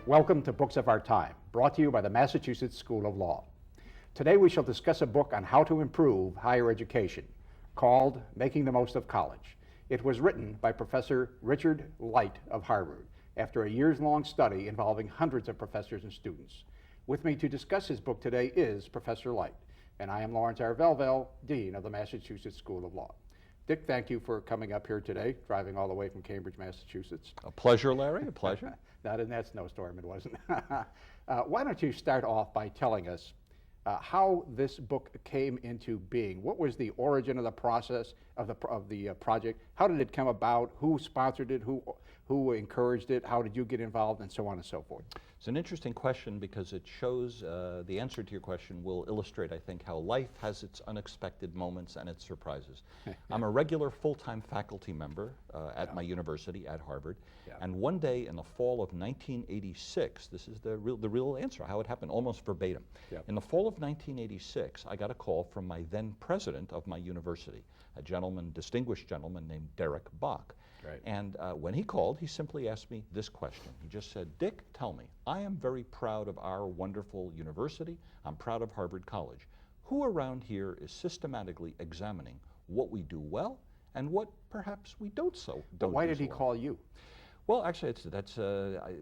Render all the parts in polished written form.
Welcome to Books of Our Time, brought to you by the Massachusetts School of Law. Today we shall discuss a book on how to improve higher education called Making the Most of College. It was written by Professor Richard Light of Harvard after a years-long study involving hundreds of professors and students. With me to discuss his book today is Professor Light, and I am Lawrence R. Velvel, Dean of the Massachusetts School of Law. Dick, thank you for coming up here today, driving all the way from Cambridge, Massachusetts. A pleasure, Larry, a pleasure. Not in that snowstorm, it wasn't. Why don't you start off by telling us how this book came into being? What was the origin of the process of the project? How did it come about? Who sponsored it? Who encouraged it? How did you get involved? And so on and so forth. It's an interesting question because it shows the answer to your question will illustrate, I think, how life has its unexpected moments and its surprises. I'm a regular full-time faculty member at my university at Harvard, and one day in the fall of 1986, this is the real answer, how it happened, almost verbatim. In the fall of 1986, I got a call from my then president of my university, a gentleman, distinguished gentleman named Derek Bach. And when he called, he simply asked me this question. He just said, Dick, tell me, I am very proud of our wonderful university. I'm proud of Harvard College. Who around here is systematically examining what we do well and what perhaps we don't do so well? Why did he call you? Well, actually,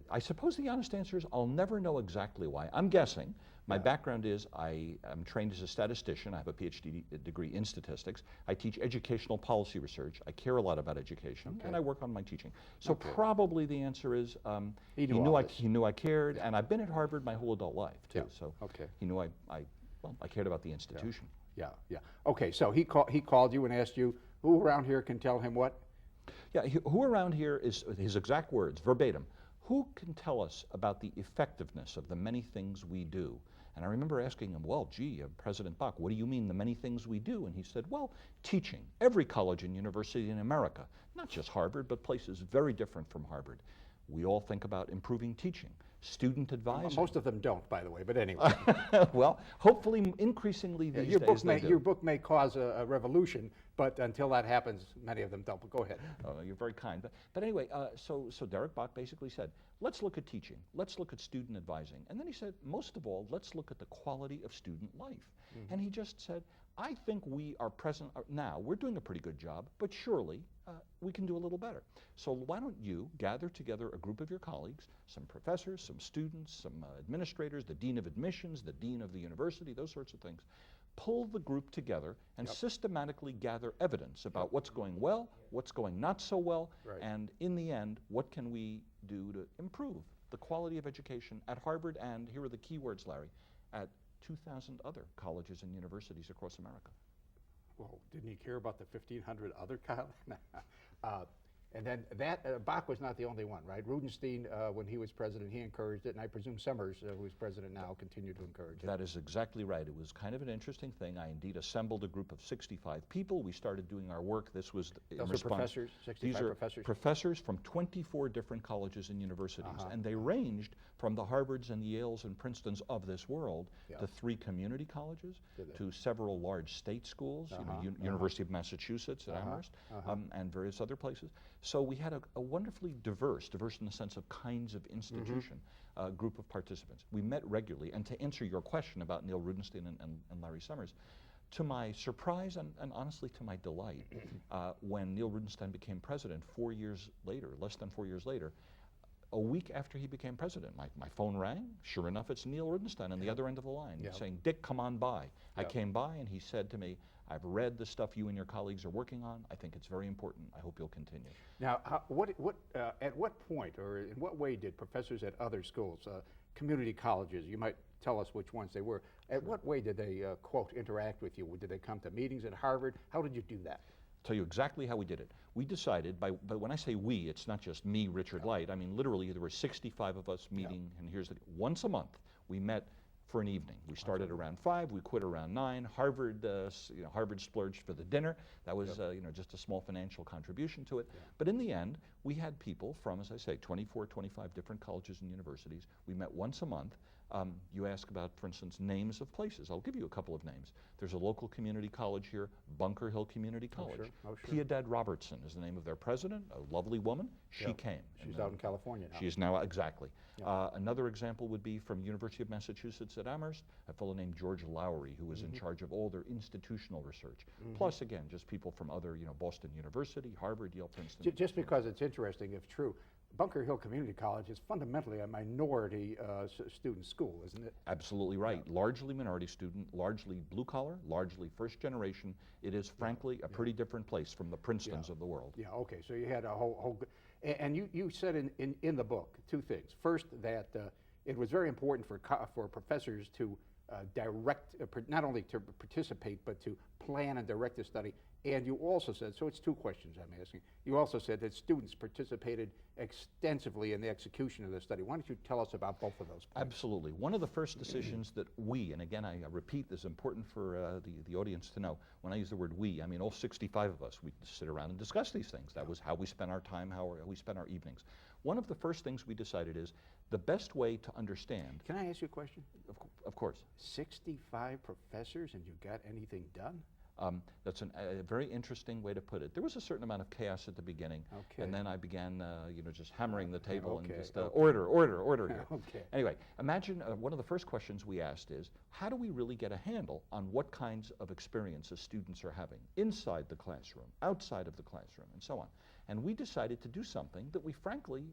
I suppose the honest answer is I'll never know exactly why. I'm guessing. My background is I am trained as a statistician. I have a PhD degree in statistics. I teach educational policy research. I care a lot about education, and I work on my teaching. So probably the answer is he knew I cared, and I've been at Harvard my whole adult life, too. So he knew I cared about the institution. Okay, so he called you and asked you, who around here can tell him what? Who around here is, his exact words, verbatim, who can tell us about the effectiveness of the many things we do? And I remember asking him, well, gee, President Bach, what do you mean the many things we do? And he said, well, teaching. Every college and university in America, not just Harvard, but places very different from Harvard. We all think about improving teaching. Student advising. Most of them don't, by the way, but anyway. Well, hopefully increasingly these days they do. Your book may cause a revolution, but until that happens, many of them don't. But go ahead. Oh, you're very kind. But anyway, so Derek Bach basically said, let's look at teaching. Let's look at student advising. And then he said, most of all, let's look at the quality of student life. And he just said, I think we are present now. We're doing a pretty good job, but surely we can do a little better. So why don't you gather together a group of your colleagues, some professors, some students, some administrators, the dean of admissions, the dean of the university, those sorts of things. Pull the group together and systematically gather evidence about what's going well, what's going not so well, and in the end, what can we do to improve the quality of education at Harvard, and here are the key words, Larry, at 2,000 other colleges and universities across America. Whoa, didn't he care about the 1,500 other colleges? And then Bach was not the only one, right? Rudenstein, when he was president, he encouraged it, and I presume Summers, who is president now, continued to encourage it. That is exactly right. It was kind of an interesting thing. I indeed assembled a group of 65 people. We started doing our work. This was in response. Those are professors, 65 professors? Professors from 24 different colleges and universities, and they ranged from the Harvards and the Yales and Princetons of this world to 3 community colleges, to several large state schools, University of Massachusetts at Amherst, and various other places. So we had a wonderfully diverse in the sense of kinds of institution, group of participants. We met regularly, and to answer your question about Neil Rudenstein and Larry Summers, to my surprise and honestly to my delight, when Neil Rudenstein became president 4 years later, less than 4 years later, a week after he became president, my phone rang. Sure enough, it's Neil Rudenstein on the other end of the line saying, Dick, come on by. I came by and he said to me, I've read the stuff you and your colleagues are working on. I think it's very important. I hope you'll continue. Now, at what point or in what way did professors at other schools, community colleges, you might tell us which ones they were, at what way did they, quote, interact with you? Did they come to meetings at Harvard? How did you do that? Tell you exactly how we did it. We decided, but when I say we, it's not just me, Richard Light. I mean, literally, there were 65 of us meeting, and here's once a month, we met for an evening. We started around 5, we quit around 9. Harvard splurged for the dinner. That was just a small financial contribution to it. But in the end, we had people from, as I say, 24, 25 different colleges and universities. We met once a month. You ask about, for instance, names of places. I'll give you a couple of names. There's a local community college here, Bunker Hill Community College. Oh, sure. Piedad Robertson is the name of their president, a lovely woman. She came. She's out in California now. She is now, exactly. Another example would be from University of Massachusetts at Amherst, a fellow named George Lowry, who was in charge of all their institutional research. Plus, again, just people from other, Boston University, Harvard, Yale, Princeton. Just because it's interesting, if true, Bunker Hill Community College is fundamentally a minority student school, isn't it? Absolutely right. Largely minority student, largely blue collar, largely first generation. It is frankly a pretty different place from the Princetons of the world. Yeah, okay, so you had a whole and you said in the book two things. First, that it was very important for professors to not only to participate, but to plan and direct the study. And you also said, so it's two questions I'm asking, you also said that students participated extensively in the execution of the study. Why don't you tell us about both of those points? Absolutely. One of the first decisions that we, and again I repeat this is important for the audience to know, when I use the word we, I mean all 65 of us, we sit around and discuss these things. That was how we spent our time, how we spent our evenings. One of the first things we decided is the best way to understand. Can I ask you a question? Of course. 65 professors and you got anything done? That's a very interesting way to put it. There was a certain amount of chaos at the beginning, and then I began, just hammering the table and just order here. Anyway, imagine one of the first questions we asked is, how do we really get a handle on what kinds of experiences students are having inside the classroom, outside of the classroom, and so on? And we decided to do something that we frankly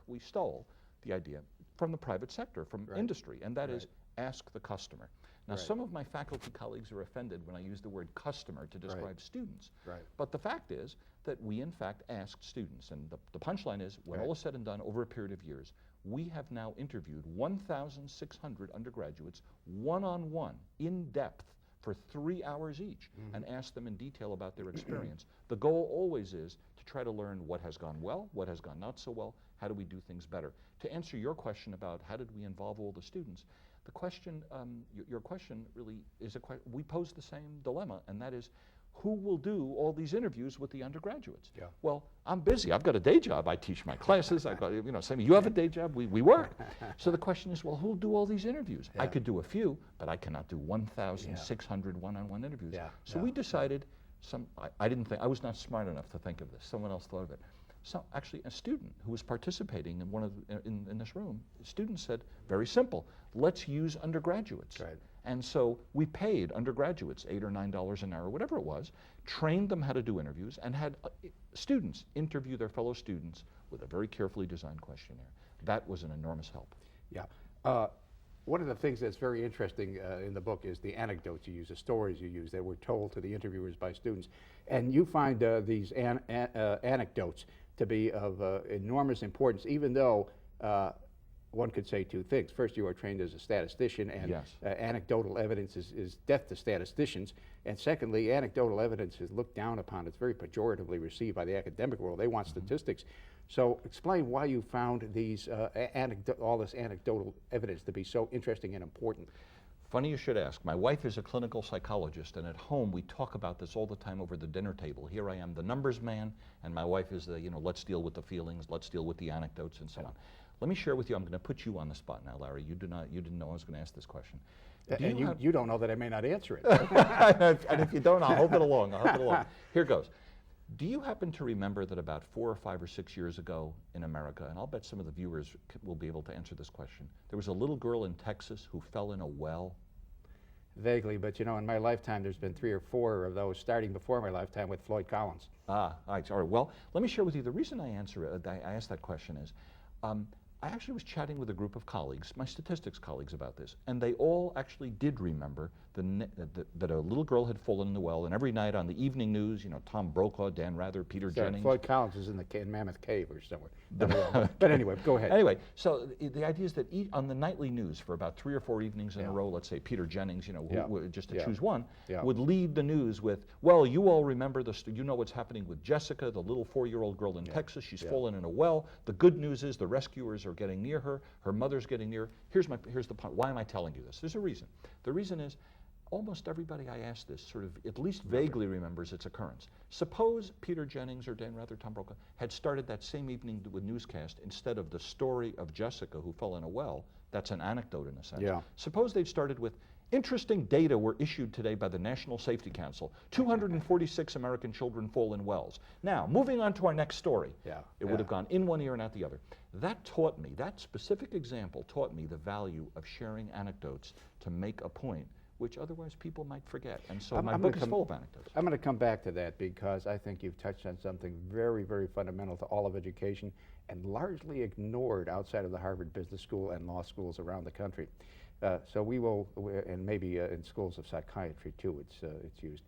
we stole the idea from the private sector, from industry, and that is ask the customer. Now, some of my faculty colleagues are offended when I use the word customer to describe students. But the fact is that we, in fact, asked students. And the punchline is, when all is said and done, over a period of years, we have now interviewed 1,600 undergraduates one-on-one, in depth, for 3 hours each, and asked them in detail about their experience. The goal always is to try to learn what has gone well, what has gone not so well, how do we do things better. To answer your question about how did we involve all the students, the question, your question really is we pose the same dilemma, and that is, who will do all these interviews with the undergraduates? Well, I'm busy. I've got a day job. I teach my classes. I've got, you have a day job. We work. So the question is, well, who'll do all these interviews? I could do a few, but I cannot do 1,600 one-on-one interviews. So we decided. I was not smart enough to think of this. Someone else thought of it. So actually, a student who was participating in this room, students said, very simple, let's use undergraduates. And so we paid undergraduates $8 or $9 an hour, whatever it was, trained them how to do interviews, and had students interview their fellow students with a very carefully designed questionnaire. That was an enormous help. One of the things that's very interesting in the book is the anecdotes you use, the stories you use that were told to the interviewers by students. And you find these anecdotes to be of enormous importance, even though one could say two things. First, you are trained as a statistician, and anecdotal evidence is death to statisticians. And secondly, anecdotal evidence is looked down upon. It's very pejoratively received by the academic world. They want statistics. So explain why you found these all this anecdotal evidence to be so interesting and important. Funny you should ask. My wife is a clinical psychologist, and at home we talk about this all the time over the dinner table. Here I am, the numbers man, and my wife is the, let's deal with the feelings, let's deal with the anecdotes, and so on. Let me share with you, I'm going to put you on the spot now, Larry. You didn't know I was going to ask this question. You don't know that I may not answer it. And if you don't, I'll hope it along. Here goes. Do you happen to remember that about 4 or 5 or 6 years ago in America, and I'll bet some of the viewers will be able to answer this question, there was a little girl in Texas who fell in a well? Vaguely, but in my lifetime there's been 3 or 4 of those, starting before my lifetime with Floyd Collins. All right. Well, let me share with you, the reason I asked that question is, I actually was chatting with a group of colleagues, my statistics colleagues, about this, and they all actually did remember that a little girl had fallen in the well, and every night on the evening news, Tom Brokaw, Dan Rather, Peter Jennings. Floyd Collins is in Mammoth Cave or somewhere. But anyway, go ahead. Anyway, so the idea is that on the nightly news for about 3 or 4 evenings in a row, let's say Peter Jennings, just to choose one, would lead the news with, well, you all remember you know what's happening with Jessica, the little 4-year-old girl in Texas. She's fallen in a well. The good news is the rescuers are getting near her. Her mother's getting near her. Here's the point. Why am I telling you this? There's a reason. The reason is, almost everybody I ask this sort of at least vaguely remembers its occurrence. Suppose Peter Jennings or Tom Brokaw had started that same evening with newscast instead of the story of Jessica who fell in a well. That's an anecdote in a sense. Yeah. Suppose they'd started with, interesting data were issued today by the National Safety Council. 246 American children fall in wells. Now, moving on to our next story. It would have gone in one ear and out the other. That taught me, that specific example taught me the value of sharing anecdotes to make a point, which otherwise people might forget. And so my book is full of anecdotes. I'm going to come back to that because I think you've touched on something very, very fundamental to all of education and largely ignored outside of the Harvard Business School and law schools around the country. So we will, and maybe in schools of psychiatry too, it's used.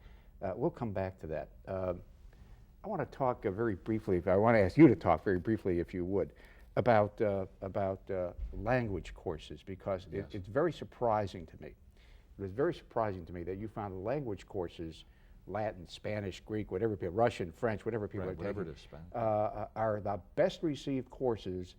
We'll come back to that. I want to talk very briefly, I want to ask you to talk very briefly, if you would, about language courses, because it's very surprising to me. It was very surprising to me that you found language courses, Latin, Spanish, Greek, whatever people, Russian, French, whatever people are taking, are the best received courses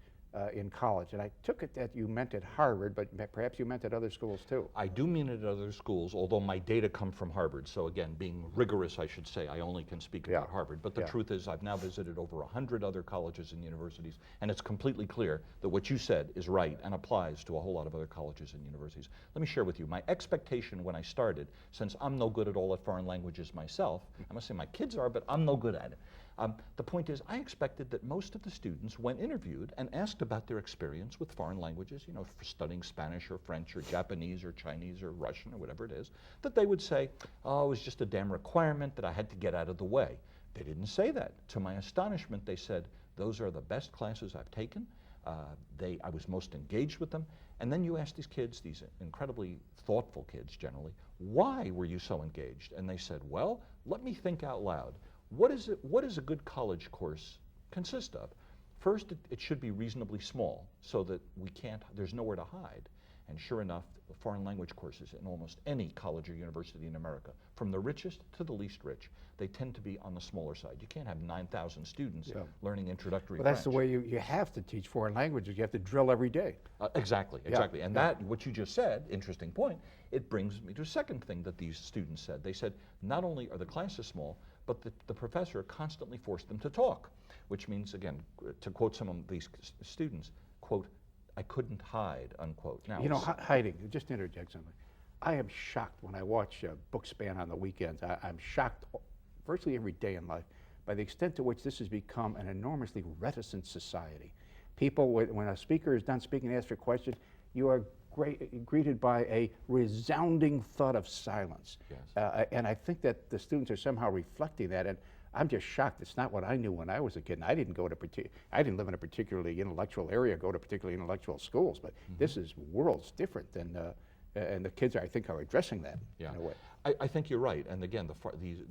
in college. And I took it that you meant at Harvard, but perhaps you meant at other schools too. I do mean it at other schools, although my data come from Harvard. So again, being rigorous, I should say, I only can speak about Harvard. But the truth is, I've now visited over 100 other colleges and universities, and it's completely clear that what you said is right and applies to a whole lot of other colleges and universities. Let me share with you, my expectation when I started, since I'm no good at all at foreign languages myself, I must say my kids are, but I'm no good at it. The point is, I expected that most of the students, when interviewed and asked about their experience with foreign languages, you know, for studying Spanish or French or Japanese or Chinese or Russian or whatever it is, that they would say, oh, it was just a damn requirement that I had to get out of the way. They didn't say that. To my astonishment, they said, those are the best classes I've taken. I was most engaged with them. And then you ask these kids, these incredibly thoughtful kids generally, why were you so engaged? And they said, well, let me think out loud. What does a good college course consist of? First, it should be reasonably small so that there's nowhere to hide. And sure enough, the foreign language courses in almost any college or university in America, from the richest to the least rich, they tend to be on the smaller side. You can't have 9,000 students learning introductory French. That's the way you have to teach foreign languages. You have to drill every day. Exactly. And that, what you just said, interesting point, it brings me to a second thing that these students said. They said, not only are the classes small, but the professor constantly forced them to talk, which means, again, to quote some of these students, quote, I couldn't hide, unquote. Now, you know, hiding, just to interject something. I am shocked when I watch Bookspan on the weekends. I'm shocked virtually every day in life by the extent to which this has become an enormously reticent society. People, when a speaker is done speaking and asks for a question, you are greeted by a resounding thud of silence. And I think that the students are somehow reflecting that, and I'm just shocked. It's not what I knew when I was a kid. And I didn't live in a particularly intellectual area, go to particularly intellectual schools, but this is worlds different, and the kids, I think, are addressing that in a way. I think you're right. And again,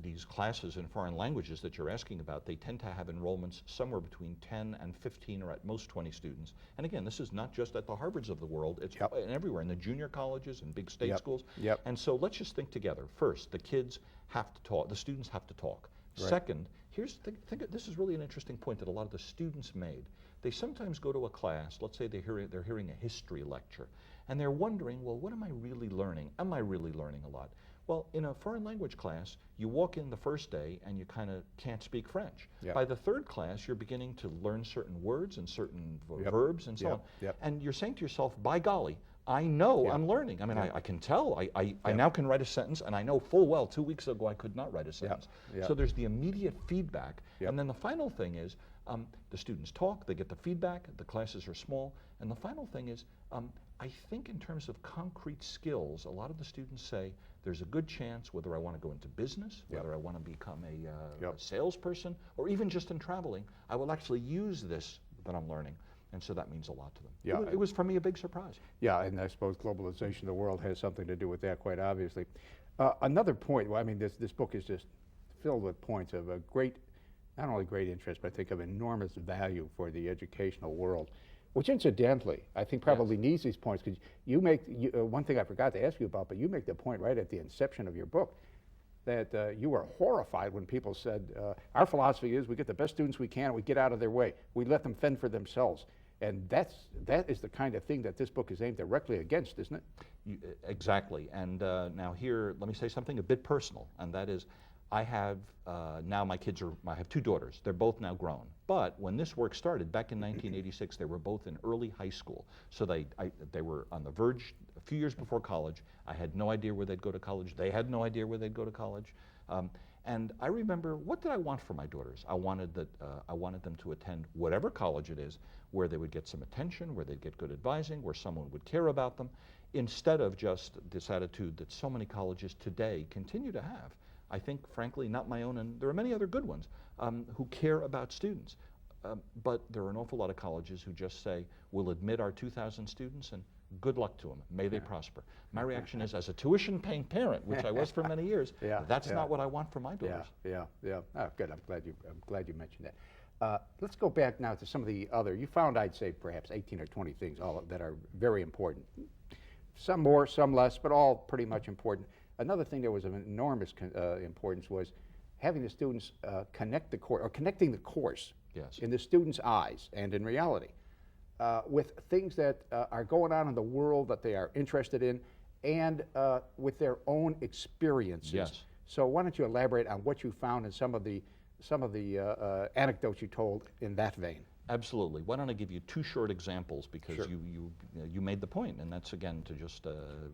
these classes in foreign languages that you're asking about, they tend to have enrollments somewhere between 10 and 15 or at most 20 students. And again, this is not just at the Harvards of the world, it's everywhere, in the junior colleges and big state schools. And so let's just think together. First, the kids have to talk, the students have to talk. Second, this is really an interesting point that a lot of the students made. They sometimes go to a class, let's say they're hearing a history lecture, and they're wondering, well, what am I really learning? Am I really learning a lot? Well, in a foreign language class, you walk in the first day and you kind of can't speak French. By the third class, you're beginning to learn certain words and certain verbs and so on. And you're saying to yourself, by golly, I know I'm learning. I mean, I can tell. I now can write a sentence, and I know full well 2 weeks ago I could not write a sentence. So there's the immediate feedback. And then the final thing is, the students talk, they get the feedback, the classes are small. And the final thing is, I think in terms of concrete skills, a lot of the students say, there's a good chance whether I want to go into business, whether I want to become a salesperson, or even just in traveling, I will actually use this that I'm learning. And so that means a lot to them. It was for me a big surprise. Yeah, and I suppose globalization of the world has something to do with that, quite obviously. Another point, well, I mean, this book is just filled with points of a great, not only great interest, but I think of enormous value for the educational world, which incidentally, I think probably needs these points, because you make, one thing I forgot to ask you about, but you make the point right at the inception of your book, that you were horrified when people said, our philosophy is we get the best students we can, we get out of their way, we let them fend for themselves. And that is the kind of thing that this book is aimed directly against, isn't it? Exactly. And now here, let me say something a bit personal, and that is, I have now my kids are, I have 2 daughters. They're both now grown. But when this work started back in 1986, they were both in early high school. So they were on the verge a few years before college. I had no idea where they'd go to college. They had no idea where they'd go to college. And I remember, what did I want for my daughters? I wanted them to attend whatever college it is, where they would get some attention, where they'd get good advising, where someone would care about them, instead of just this attitude that so many colleges today continue to have. I think, frankly, not my own, and there are many other good ones, who care about students. But there are an awful lot of colleges who just say, we'll admit our 2,000 students and good luck to them. May they prosper. My reaction is, as a tuition-paying parent, which I was for many years, that's not what I want for my daughters. Yeah. Oh, good. I'm glad you mentioned that. Let's go back now to some of the other. You found, I'd say, perhaps 18 or 20 things, all that are very important. Some more, some less, but all pretty much important. Another thing that was of enormous importance was having the students connect the course, or connecting the course in the students' eyes and in reality with things that are going on in the world that they are interested in, and with their own experiences. Yes. So why don't you elaborate on what you found and some of the anecdotes you told in that vein? Absolutely. Why don't I give you 2 short examples, because you made the point, and that's, again, to just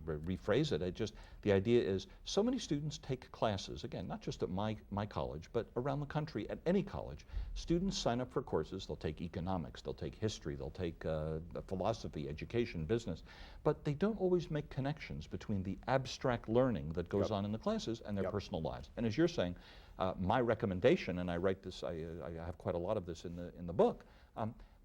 rephrase it. The idea is, so many students take classes, again, not just at my college, but around the country at any college. Students sign up for courses. They'll take economics, they'll take history, they'll take philosophy, education, business, but they don't always make connections between the abstract learning that goes on in the classes and their personal lives. And as you're saying, my recommendation, and I write this, I have quite a lot of this in the book,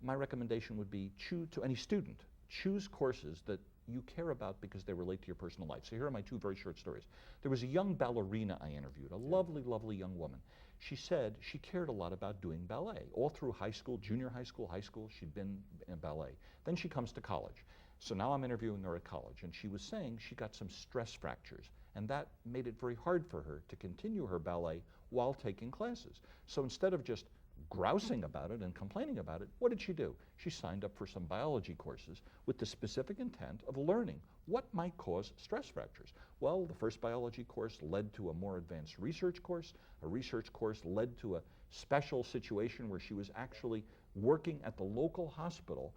my recommendation would be, to any student, choose courses that you care about because they relate to your personal life. So here are my 2 very short stories. There was a young ballerina I interviewed, a lovely, lovely young woman. She said she cared a lot about doing ballet. All through high school, junior high school, she'd been in ballet. Then she comes to college. So now I'm interviewing her at college, and she was saying she got some stress fractures, and that made it very hard for her to continue her ballet while taking classes. So instead of just grousing about it and complaining about it, what did she do? She signed up for some biology courses with the specific intent of learning what might cause stress fractures. Well, the first biology course led to a more advanced research course. A research course led to a special situation where she was actually working at the local hospital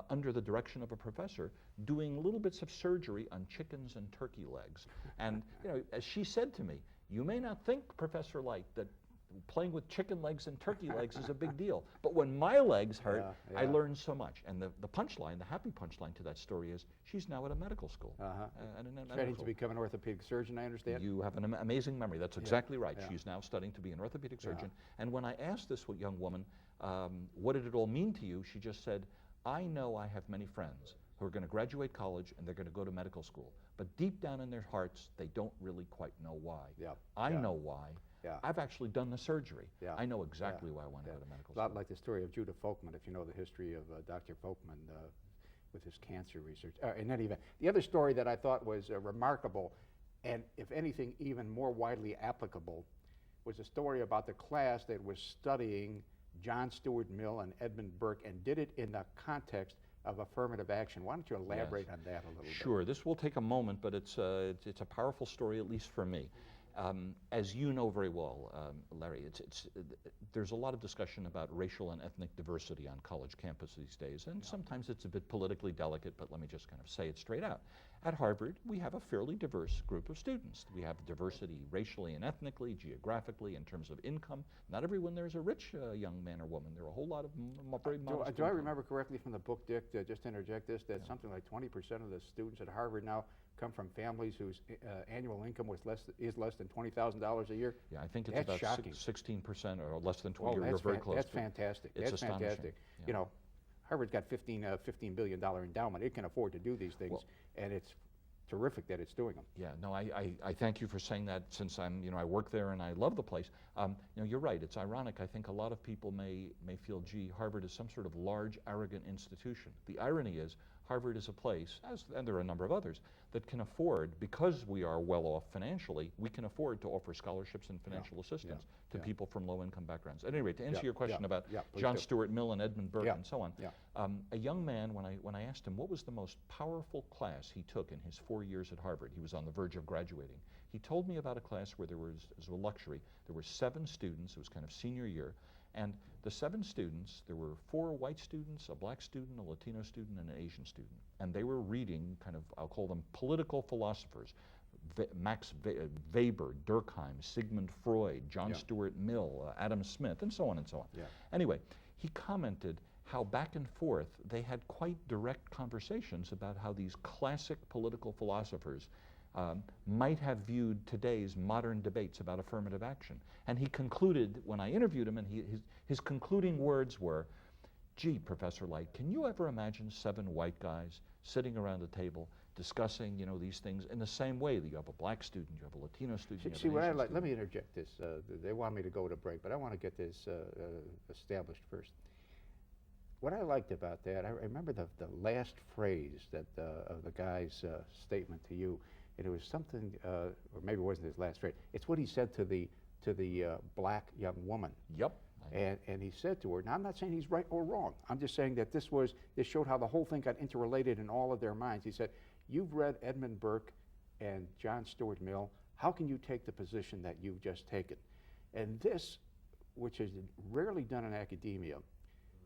under the direction of a professor, doing little bits of surgery on chickens and turkey legs. And as she said to me, you may not think, Professor Light, that playing with chicken legs and turkey legs is a big deal, but when my legs hurt, I learned so much. And the punchline, the happy punchline to that story is, she's now at a medical school. Studying to become an orthopedic surgeon, I understand? You have an amazing memory. That's exactly right. She's now studying to be an orthopedic surgeon. And when I asked this young woman, what did it all mean to you, she just said, I know I have many friends who are going to graduate college and they're going to go to medical school, but deep down in their hearts, they don't really quite know why. I know why. I've actually done the surgery. I know exactly why I want to go to medical school. A lot like the story of Judah Folkman, if you know the history of Dr. Folkman with his cancer research. In any event, the other story that I thought was remarkable, and if anything even more widely applicable, was a story about the class that was studying John Stuart Mill and Edmund Burke, and did it in the context of affirmative action. Why don't you elaborate on that a little bit? Sure. This will take a moment, but it's a powerful story, at least for me. As you know very well, Larry, there's a lot of discussion about racial and ethnic diversity on college campuses these days, and sometimes it's a bit politically delicate, but let me just kind of say it straight out. At Harvard, we have a fairly diverse group of students. We have diversity racially and ethnically, geographically, in terms of income. Not everyone there is a rich young man or woman. There are a whole lot of very modest. Do I remember correctly from the book, Dick, just to interject this, that something like 20% of the students at Harvard now come from families whose annual income is less than $20,000 a year? Yeah, I think it's about 16% or less than 20. You're very close. That's fantastic. It's that's astonishing. fantastic. Yeah. You know, Harvard's got $15 billion endowment. It can afford to do these things, and it's terrific that it's doing them. Yeah, no, I thank you for saying that, since I work there and I love the place. You're right, it's ironic. I think a lot of people may feel, gee, Harvard is some sort of large, arrogant institution. The irony is, Harvard is a place, and there are a number of others, that can afford, because we are well off financially, we can afford to offer scholarships and financial assistance to people from low-income backgrounds. At any rate, to answer your question about John Stuart Mill and Edmund Burke and so on, a young man, when I asked him what was the most powerful class he took in his 4 years at Harvard, he was on the verge of graduating, he told me about a class where there was, as a luxury, there were 7 students, it was kind of senior year, and the 7 students, there were 4 white students, a black student, a Latino student, and an Asian student. And they were reading kind of, I'll call them political philosophers, Max Weber, Durkheim, Sigmund Freud, John Stuart Mill, Adam Smith, and so on and so on. Anyway, he commented how back and forth they had quite direct conversations about how these classic political philosophers might have viewed today's modern debates about affirmative action. And he concluded, when I interviewed him, and his concluding words were, gee, Professor Light, can you ever imagine 7 white guys sitting around a table discussing, you know, these things in the same way that you have a black student, you have a Latino student, See, what I like, let me interject this. They want me to go to break, but I want to get this established first. What I liked about that, I remember the last phrase that of the guy's statement to you, and it was something, or maybe it wasn't his last phrase. It's what he said to the black young woman. Yep. And he said to her, now I'm not saying he's right or wrong. I'm just saying that this showed how the whole thing got interrelated in all of their minds. He said, you've read Edmund Burke and John Stuart Mill. How can you take the position that you've just taken? And this, which is rarely done in academia,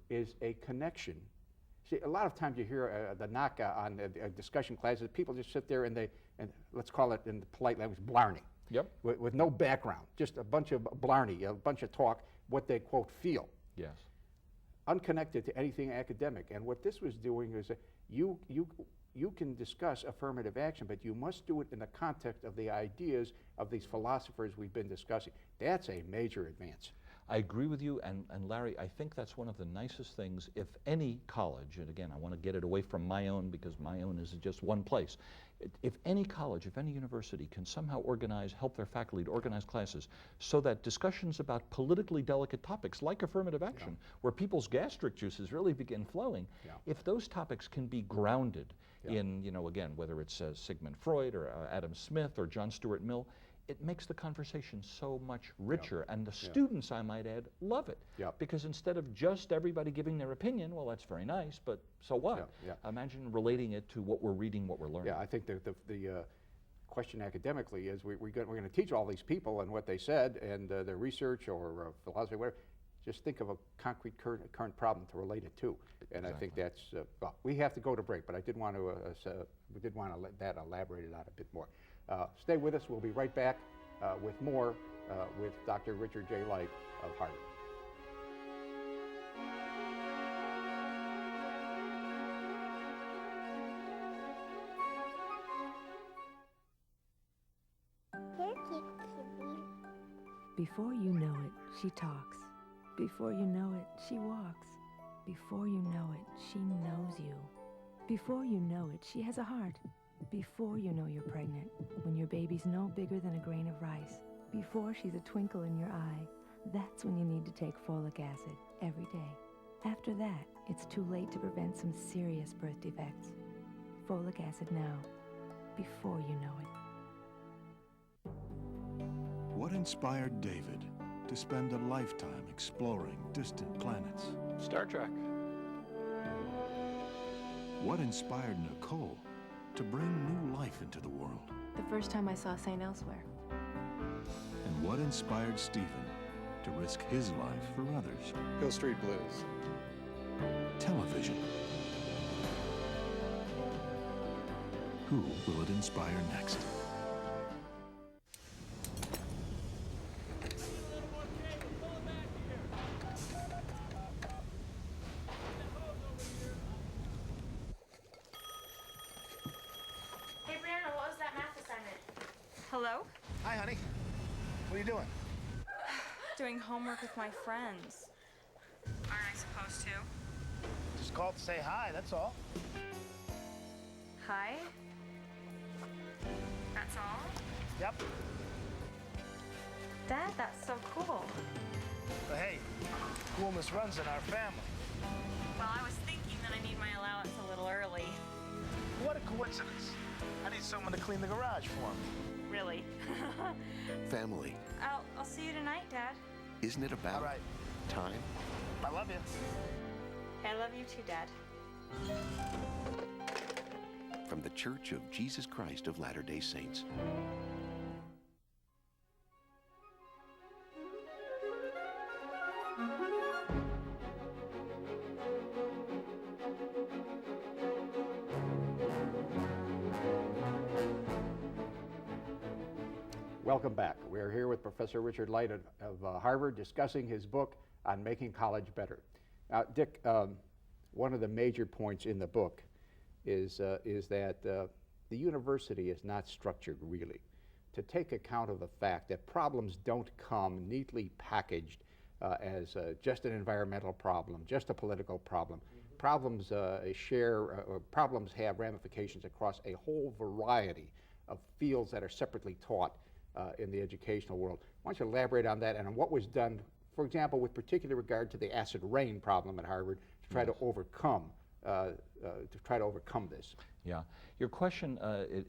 is a connection. See, a lot of times you hear the knock on discussion classes. People just sit there and let's call it in the polite language, blarney. Yep. With no background, just a bunch of blarney, a bunch of talk, what they, quote, feel. Yes. Unconnected to anything academic. And what this was doing is that you can discuss affirmative action, but you must do it in the context of the ideas of these philosophers we've been discussing. That's a major advance. I agree with you, and Larry, I think that's one of the nicest things if any college, and again, I want to get it away from my own because my own is just one place. If any college, if any university can somehow help their faculty to organize classes so that discussions about politically delicate topics like affirmative action, where people's gastric juices really begin flowing, if those topics can be grounded in, you know, again, whether it's Sigmund Freud or Adam Smith or John Stuart Mill, it makes the conversation so much richer, and the students, I might add, love it. Because instead of just everybody giving their opinion, well, that's very nice, but so what? Imagine relating it to what we're reading, what we're learning. Yeah, I think the question academically is we're going to teach all these people and what they said and their research or philosophy, whatever. Just think of a concrete current problem to relate it to, and I think that's well. We have to go to break, but I did want to let that elaborate it out a bit more. Stay with us. We'll be right back with more with Dr. Richard J. Light of Harvard. Before you know it, she talks. Before you know it, she walks. Before you know it, she knows you. Before you know it, she has a heart. Before you know you're pregnant, when your baby's no bigger than a grain of rice, before she's a twinkle in your eye, that's when you need to take folic acid every day. After that, it's too late to prevent some serious birth defects. Folic acid now, before you know it. What inspired David to spend a lifetime exploring distant planets? Star Trek. What inspired Nicole to bring new life into the world? The first time I saw St. Elsewhere. And what inspired Stephen to risk his life for others? Hill Street Blues. Television. Who will it inspire next? Hello? Hi, honey. What are you doing? Doing homework with my friends. Aren't I supposed to? Just called to say hi, that's all. Hi? That's all? Yep. Dad, that's so cool. But hey, coolness runs in our family. Well, I was thinking that I need my allowance a little early. What a coincidence. I need someone to clean the garage for me. Really? Family. I'll see you tonight, Dad. Isn't it about All right. time? I love you. I love you too, Dad. From the Church of Jesus Christ of Latter-day Saints. Welcome back. We're here with Professor Richard Light of Harvard discussing his book on making college better. Now, Dick, one of the major points in the book is that the university is not structured really to take account of the fact that problems don't come neatly packaged as just an environmental problem, just a political problem. Problems problems have ramifications across a whole variety of fields that are separately taught in the educational world. Why don't you elaborate on that and on what was done, for example, with particular regard to the acid rain problem at Harvard to try to overcome this? Yeah, your question,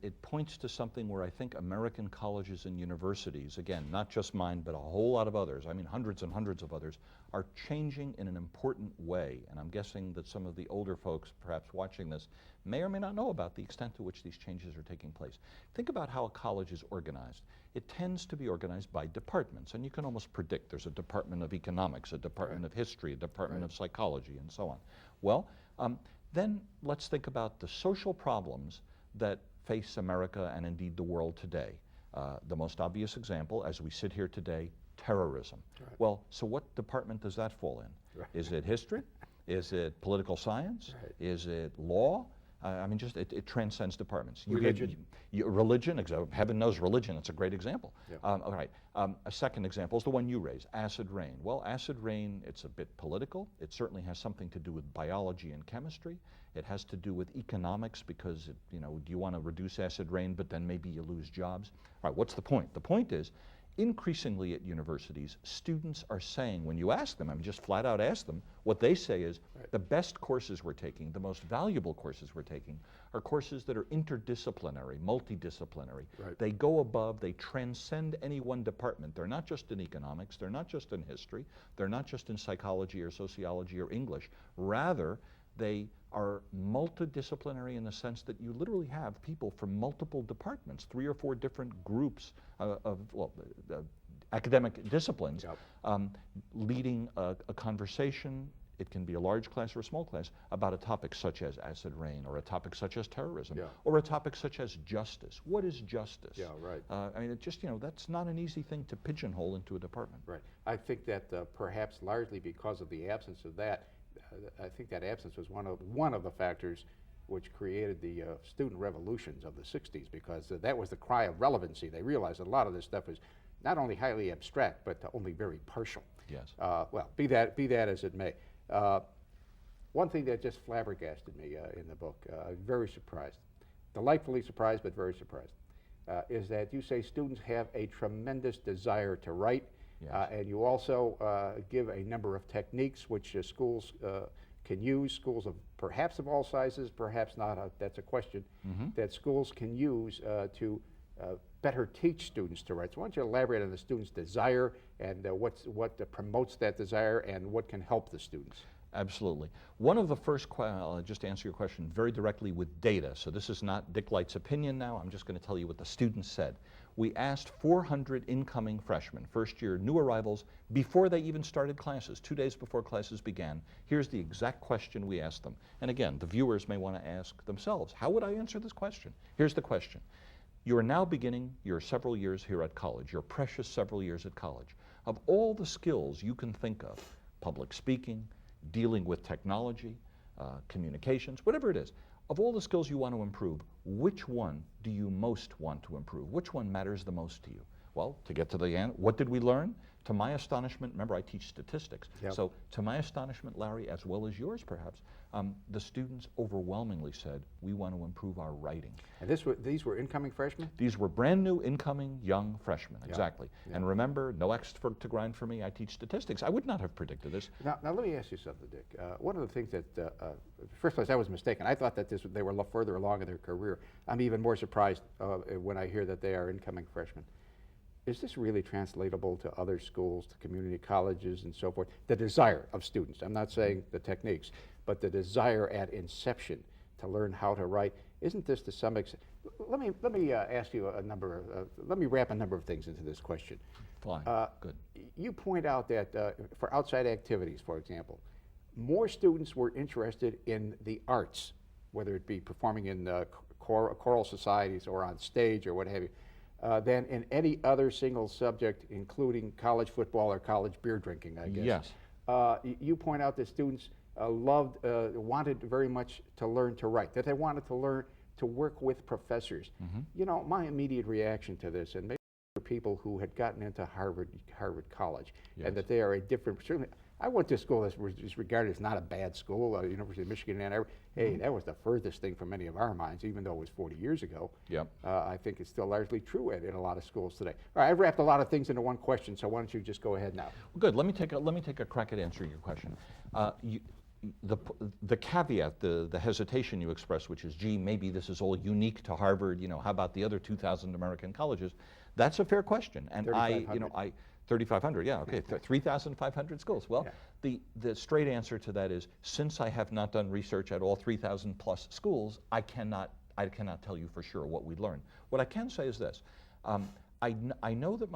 it points to something where I think American colleges and universities, again, not just mine, but a whole lot of others, I mean hundreds and hundreds of others, are changing in an important way. And I'm guessing that some of the older folks, perhaps watching this, may or may not know about the extent to which these changes are taking place. Think about how a college is organized. It tends to be organized by departments, and you can almost predict there's a department of economics, a department of history, a department of psychology, and so on. Well, then let's think about the social problems that face America and indeed the world today. The most obvious example, as we sit here today, terrorism. Well, so what department does that fall in? Is it history? Is it political science? Is it law? I mean, just it transcends departments. Religion? Religion, heaven knows religion, it's a great example. All right, a second example is the one you raised, acid rain. Well, acid rain, it's a bit political. It certainly has something to do with biology and chemistry. It has to do with economics because, do you want to reduce acid rain, but then maybe you lose jobs? All right, what's the point? The point is, increasingly at universities, students are saying, when you ask them, I mean, just flat out ask them, what they say is, the best courses we're taking, the most valuable courses we're taking, are courses that are interdisciplinary, multidisciplinary. They go above, they transcend any one department. They're not just in economics, they're not just in history, they're not just in psychology or sociology or English. Rather, they are multidisciplinary in the sense that you literally have people from multiple departments, 3 or 4 different groups of academic disciplines, leading a conversation. It can be a large class or a small class about a topic such as acid rain, or a topic such as terrorism, or a topic such as justice. What is justice? I mean, it just, that's not an easy thing to pigeonhole into a department. I think that perhaps largely because of the absence of that, I think that absence was one of the factors which created the student revolutions of the 60s, because that was the cry of relevancy. They realized that a lot of this stuff is not only highly abstract, but only very partial. Well, be that as it may. One thing that just flabbergasted me in the book, very surprised, delightfully surprised, but very surprised, is that you say students have a tremendous desire to write. And you also give a number of techniques which schools can use, schools of perhaps of all sizes, perhaps not, that's a question, that schools can use to better teach students to write. So why don't you elaborate on the students' desire and what promotes that desire and what can help the students? Absolutely. One of the first, I'll just answer your question very directly with data. So this is not Dick Light's opinion now. I'm just going to tell you what the students said. We asked 400 incoming freshmen, first-year new arrivals, before they even started classes, 2 days before classes began. Here's the exact question we asked them. And again, the viewers may want to ask themselves, how would I answer this question? Here's the question. You are now beginning your several years here at college, your precious several years at college. Of all the skills you can think of, public speaking, dealing with technology, communications, whatever it is, of all the skills you want to improve, which one do you most want to improve? Which one matters the most to you? Well, to get to the end, what did we learn? To my astonishment, remember I teach statistics, Yep. so to my astonishment, Larry, as well as yours perhaps, the students overwhelmingly said, we want to improve our writing. And these were incoming freshmen? These were brand new incoming young freshmen, Yeah. exactly. Yeah. And remember, no X to grind for me, I teach statistics. I would not have predicted this. Now let me ask you something, Dick. One of the things that, first place, I was mistaken. I thought that they were further along in their career. I'm even more surprised when I hear that they are incoming freshmen. Is this really translatable to other schools, to community colleges and so forth? The desire of students, I'm not saying the techniques, but the desire at inception to learn how to write, isn't this to some extent? Let me ask you let me wrap a number of things into this question. Fine, good. You point out that for outside activities, for example, more students were interested in the arts, whether it be performing in choral societies or on stage or what have you, than in any other single subject, including college football or college beer drinking, I guess. Yes. You point out that students wanted very much to learn to write, that they wanted to learn to work with professors. Mm-hmm. You know, my immediate reaction to this, and maybe for people who had gotten into Harvard College, Yes. and that they are a different, certainly, I went to a school that was regarded as not a bad school, University of Michigan, and hey, that was the furthest thing from many of our minds, even though it was 40 years ago. Yep. I think it's still largely true in a lot of schools today. All right, I've wrapped a lot of things into one question, so why don't you just go ahead now? Well, good. Let me take a crack at answering your question. The caveat, the hesitation you expressed, which is, gee, maybe this is all unique to Harvard. You know, how about the other 2,000 American colleges? That's a fair question, and 3,500, yeah, okay, 3,500 schools. Well, yeah. The straight answer to that is, since I have not done research at all 3,000 plus schools, I cannot tell you for sure what we learned. What I can say is this. I know that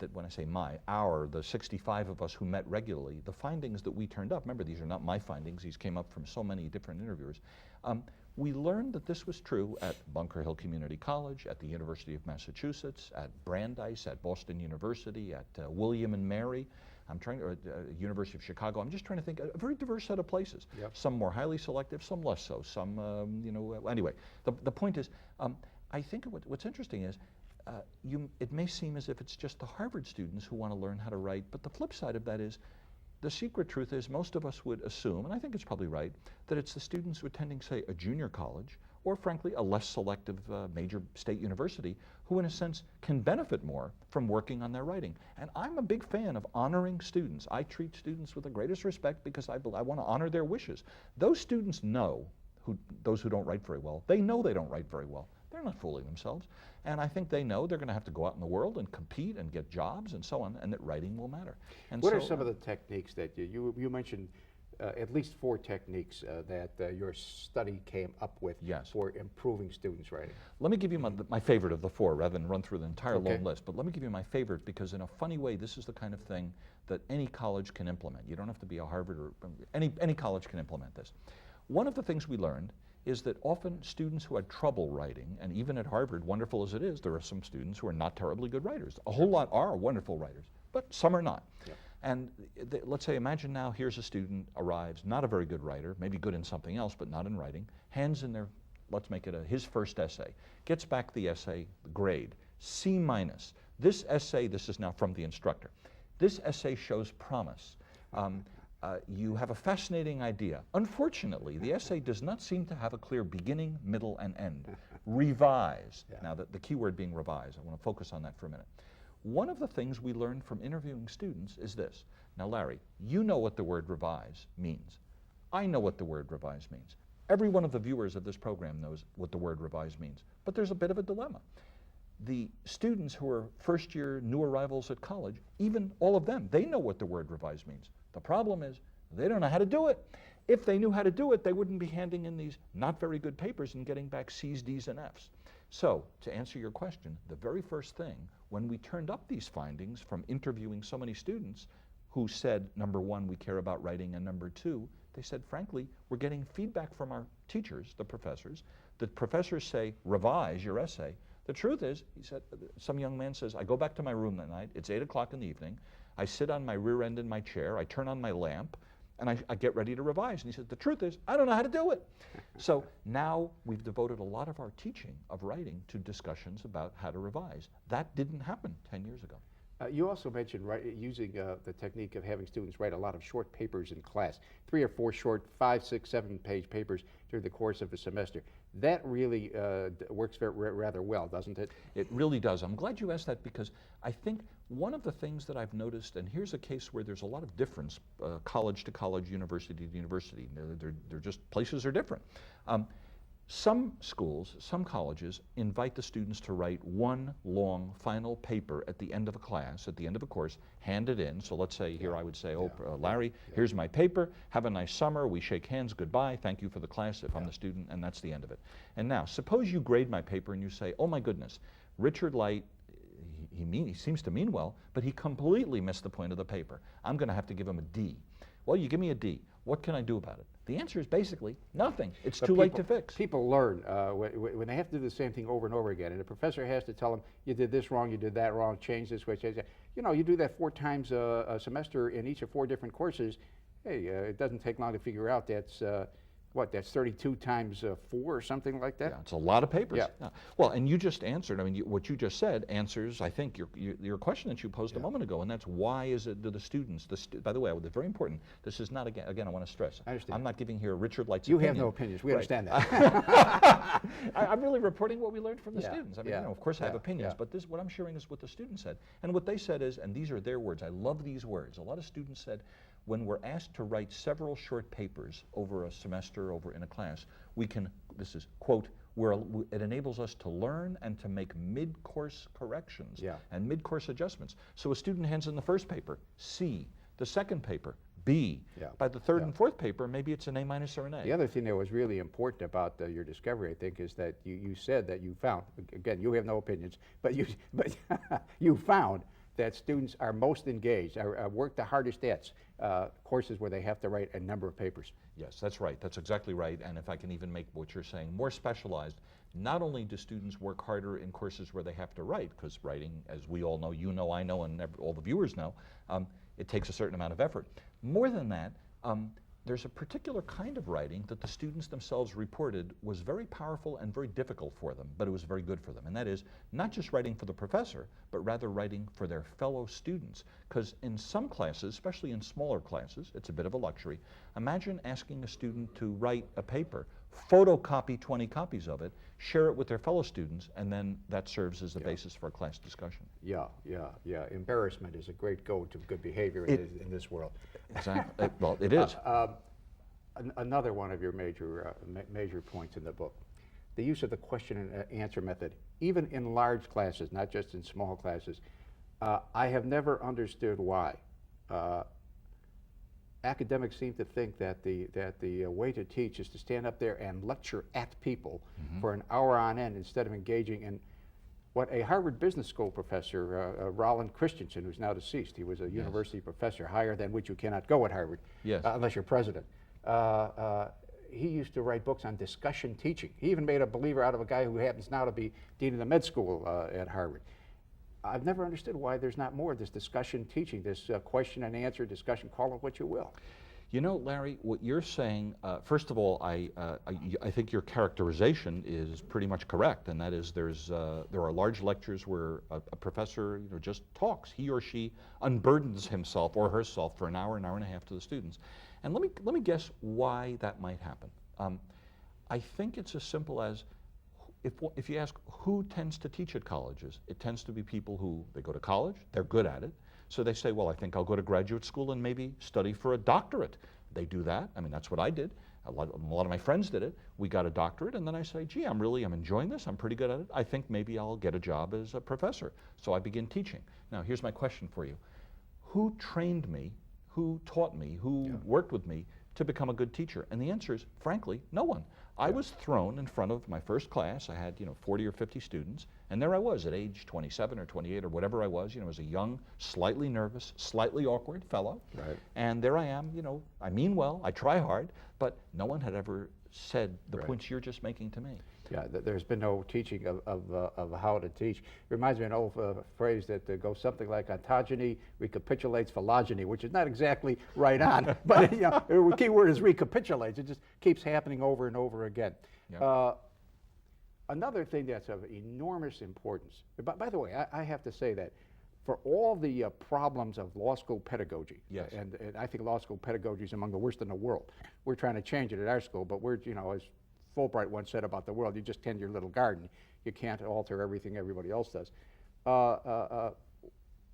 that when I say the 65 of us who met regularly, the findings that we turned up, remember these are not my findings, these came up from so many different interviewers, we learned that this was true at Bunker Hill Community College, at the University of Massachusetts, at Brandeis, at Boston University, at William and Mary, University of Chicago. I'm just trying to think, a very diverse set of places. Yep. Some more highly selective, some less so, some, anyway. The point is, I think what's interesting is, it may seem as if it's just the Harvard students who want to learn how to write, but the flip side of that is, the secret truth is most of us would assume, and I think it's probably right, that it's the students who are attending, say, a junior college, or frankly, a less selective major state university, who in a sense can benefit more from working on their writing. And I'm a big fan of honoring students. I treat students with the greatest respect because I want to honor their wishes. Those students know, those who don't write very well, they know they don't write very well. They're not fooling themselves. And I think they know they're going to have to go out in the world and compete and get jobs and so on, and that writing will matter. And what are some of the techniques that you mentioned, at least 4 techniques that your study came up with for improving students' writing? Let me give you my favorite of the 4 rather than run through the entire long list, but let me give you my favorite because in a funny way, this is the kind of thing that any college can implement. You don't have to be a Harvard or any college can implement this. One of the things we learned is that often students who had trouble writing, and even at Harvard, wonderful as it is, there are some students who are not terribly good writers. A whole lot are wonderful writers, but some are not. Yeah. And let's say, imagine now here's a student arrives, not a very good writer, maybe good in something else, but not in writing, hands in their, let's make it his first essay, gets back the essay, the grade, C-. This essay, this is now from the instructor, this essay shows promise. You have a fascinating idea. Unfortunately, the essay does not seem to have a clear beginning, middle, and end. Revise. Yeah. Now, the key word being revise. I want to focus on that for a minute. One of the things we learned from interviewing students is this. Now, Larry, you know what the word revise means. I know what the word revise means. Every one of the viewers of this program knows what the word revise means. But there's a bit of a dilemma. The students who are first-year new arrivals at college, even all of them, they know what the word revise means. The problem is they don't know how to do it. If they knew how to do it, they wouldn't be handing in these not very good papers and getting back C's, D's, and F's. So, to answer your question, the very first thing, when we turned up these findings from interviewing so many students who said, number 1, we care about writing, and number 2, they said, frankly, we're getting feedback from our teachers, the professors. The professors say, revise your essay. The truth is, he said, some young man says, I go back to my room that night, it's 8 o'clock in the evening, I sit on my rear end in my chair, I turn on my lamp, And I get ready to revise. And he says, the truth is, I don't know how to do it. So now we've devoted a lot of our teaching of writing to discussions about how to revise. That didn't happen 10 years ago. You also mentioned using the technique of having students write a lot of short papers in class, 3 or 4 short 5, 6, 7-page papers during the course of a semester. That really works rather well, doesn't it? It really does. I'm glad you asked that, because I think one of the things that I've noticed, and here's a case where there's a lot of difference, college to college, university to university. They're just, places are different. Some schools, some colleges invite the students to write one long final paper at the end of a class, at the end of a course, hand it in. So let's say here I would say, Larry, here's my paper, have a nice summer, we shake hands, goodbye, thank you for the class if I'm the student, and that's the end of it. And now, suppose you grade my paper and you say, oh my goodness, Richard Light, he seems to mean well, but he completely missed the point of the paper. I'm going to have to give him a D. Well, you give me a D. What can I do about it? The answer is basically nothing. It's too late to fix. People learn when they have to do the same thing over and over again, and the professor has to tell them, you did this wrong, you did that wrong, change this way, change that. You know, you do that 4 times a semester in each of 4 different courses. Hey, it doesn't take long to figure out that's, that's 32 times 4 or something like that? Yeah, it's a lot of papers. Yeah. Well, and you just answered, I mean, what you just said answers, I think, your question that you posed a moment ago, and that's why is it, do the students, by the way, it's very important, this is not, again, I want to stress, I understand. I'm not giving here Richard Light's You opinion. have no opinions, we understand that. I'm really reporting what we learned from the students. I mean, Yeah. you know, of course I have opinions, Yeah. but this, what I'm sharing is what the students said. And what they said is, and these are their words, I love these words, a lot of students said, when we're asked to write several short papers over a semester, in a class, we can, this is, quote, it enables us to learn and to make mid-course corrections and mid-course adjustments. So a student hands in the first paper, C, the second paper, B. By the third and fourth paper, maybe it's an A- or an A. The other thing that was really important about your discovery, I think, is that you said that you found, again, you have no opinions, but you found that students are most engaged, work the hardest at courses where they have to write a number of papers. Yes, that's right. That's exactly right. And if I can even make what you're saying more specialized, not only do students work harder in courses where they have to write, because writing, as we all know, you know, I know, and all the viewers know, it takes a certain amount of effort. More than that, there's a particular kind of writing that the students themselves reported was very powerful and very difficult for them, but it was very good for them. And that is not just writing for the professor, but rather writing for their fellow students. Because in some classes, especially in smaller classes, it's a bit of a luxury. Imagine asking a student to write a paper, photocopy 20 copies of it, share it with their fellow students, and then that serves as the basis for a class discussion. Yeah. Embarrassment is a great goal to good behavior in this world. Exactly. Well, it is. Another one of your major points in the book, the use of the question and answer method, even in large classes, not just in small classes. I have never understood why. Academics seem to think that the way to teach is to stand up there and lecture at people for an hour on end instead of engaging in what a Harvard Business School professor, Roland Christensen, who's now deceased, he was a university professor, higher than which you cannot go at Harvard, unless you're president. He used to write books on discussion teaching. He even made a believer out of a guy who happens now to be dean of the med school at Harvard. I've never understood why there's not more of this discussion teaching, this question and answer discussion, call it what you will. You know, Larry, what you're saying, first of all, I think your characterization is pretty much correct, and that is there are large lectures where a professor just talks. He or she unburdens himself or herself for an hour and a half to the students. And let me guess why that might happen. I think it's as simple as, if you ask who tends to teach at colleges, it tends to be people who, they go to college, they're good at it, so they say, well, I think I'll go to graduate school and maybe study for a doctorate. They do that. I mean, that's what I did. A lot of my friends did it. We got a doctorate, and then I say, gee, I'm enjoying this. I'm pretty good at it. I think maybe I'll get a job as a professor. So I begin teaching. Now, here's my question for you. Who trained me, who taught me, who worked with me to become a good teacher? And the answer is, frankly, no one. I was thrown in front of my first class. I had 40 or 50 students, and there I was at age 27 or 28 or whatever I was, as a young, slightly nervous, slightly awkward fellow. Right. And there I am, I mean well, I try hard, but no one had ever said the Right. points you're just making to me. Yeah, there's been no teaching of how to teach. Reminds me of an old phrase that goes something like ontogeny recapitulates phylogeny, which is not exactly right on, but you know, the key word is recapitulates. It just keeps happening over and over again. Yeah. Another thing that's of enormous importance, by the way, I have to say that for all the problems of law school pedagogy, Yes. and I think law school pedagogy is among the worst in the world. We're trying to change it at our school, but we're, you know, as Fulbright once said about the world, you just tend your little garden. You can't alter everything everybody else does.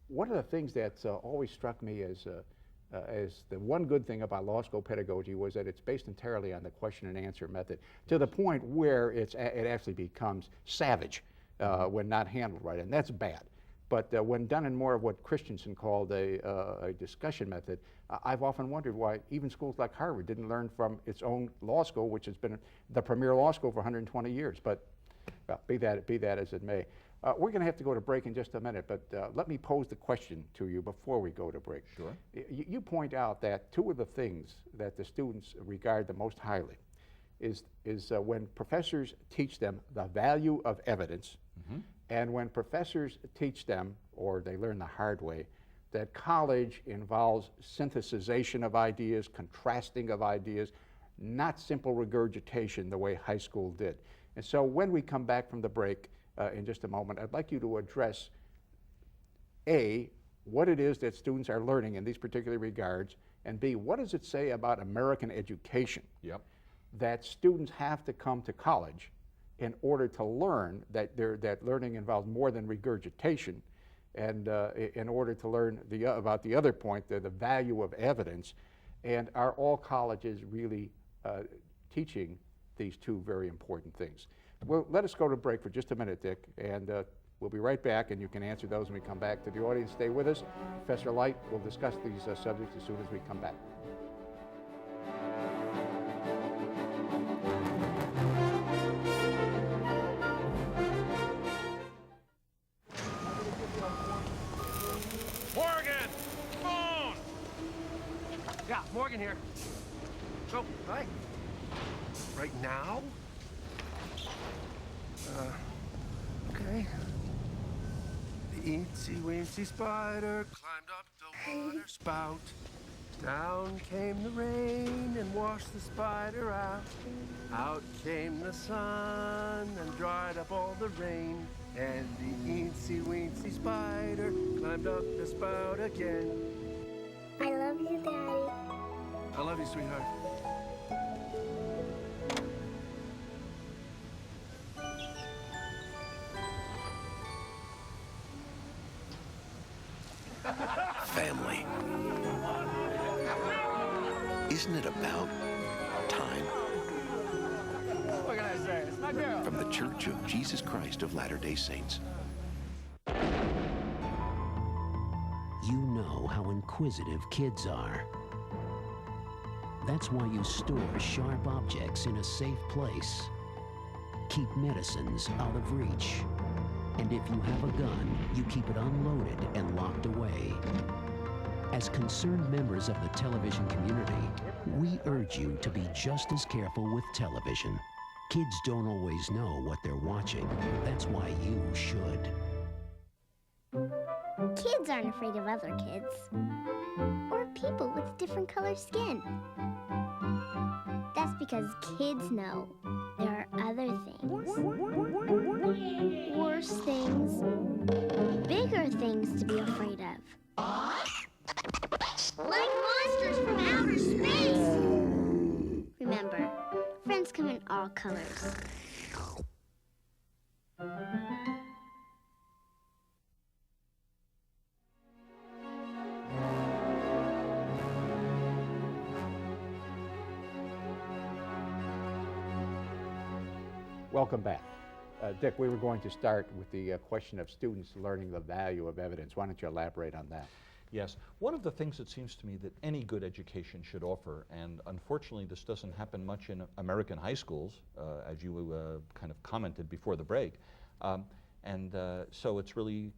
One of the things that always struck me as the one good thing about law school pedagogy was that it's based entirely on the question and answer method, to the point where it actually becomes savage when not handled right, and that's bad. But when done in more of what Christensen called a discussion method, I've often wondered why even schools like Harvard didn't learn from its own law school, which has been the premier law school for 120 years. But well, be that as it may. We're going to have to go to break in just a minute, but let me pose the question to you before we go to break. Sure. You point out that two of the things that the students regard the most highly is when professors teach them the value of evidence, Mm-hmm. and when professors teach them, or they learn the hard way, that college involves synthesization of ideas, contrasting of ideas, not simple regurgitation the way high school did. And so when we come back from the break in just a moment, I'd like you to address A, what it is that students are learning in these particular regards, and B, what does it say about American education Yep. that students have to come to college in order to learn that learning involves more than regurgitation, and in order to learn about the other point, the value of evidence, and are all colleges really teaching these two very important things? Well, let us go to break for just a minute, Dick, and we'll be right back, and you can answer those when we come back. To the audience, stay with us. Professor Light will discuss these subjects as soon as we come back. Morgan! Phone! Yeah, Morgan here. Oh, hi. Right now? Okay. The eensy-weensy spider climbed up the water spout. Down came the rain and washed the spider out. Out came the sun and dried up all the rain. And the eensy-weensy spider climbed up the spout again. I love you, Daddy. I love you, sweetheart. Family. Isn't it about time? What can I say? It's my girl. From the Church of Jesus Christ of Latter-day Saints. You know how inquisitive kids are. That's why you store sharp objects in a safe place. Keep medicines out of reach. And if you have a gun, you keep it unloaded and locked away. As concerned members of the television community, we urge you to be just as careful with television. Kids don't always know what they're watching. That's why you should. Kids aren't afraid of other kids. Or people with different color skin. That's because kids know there are other things. Worse things. Bigger things to be afraid of. Like monsters from outer space! Remember, friends come in all colors. Welcome back. Dick, we were going to start with the question of students learning the value of evidence. Why don't you elaborate on that? Yes. One of the things it seems to me that any good education should offer, and unfortunately this doesn't happen much in American high schools, as you kind of commented before the break, so it's really